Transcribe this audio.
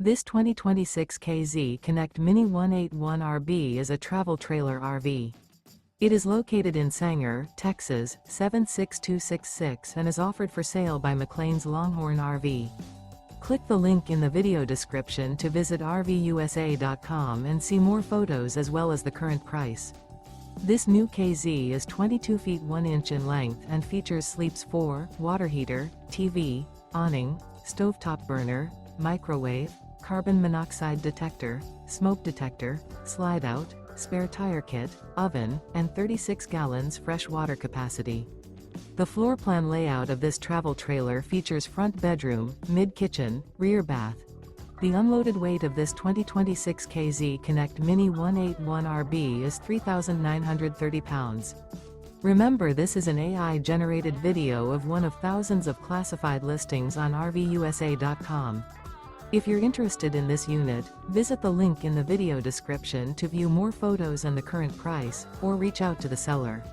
This 2026 KZ Connect Mini 181RB is a travel trailer RV. It is located in Sanger, Texas, 76266 and is offered for sale by McClain's Longhorn RV. Click the link in the video description to visit RVUSA.com and see more photos as well as the current price. This new KZ is 22 feet 1 inch in length and features sleeps 4, water heater, TV, awning, stovetop burner, microwave, carbon monoxide detector, smoke detector, slide out, spare tire kit, oven, and 36 gallons fresh water capacity. The floor plan layout of this travel trailer features front bedroom, mid-kitchen, rear bath. The unloaded weight of this 2026 KZ Connect Mini 181RB is 3,930 pounds. Remember, this is an AI-generated video of one of thousands of classified listings on RVUSA.com. If you're interested in this unit, visit the link in the video description to view more photos and the current price, or reach out to the seller.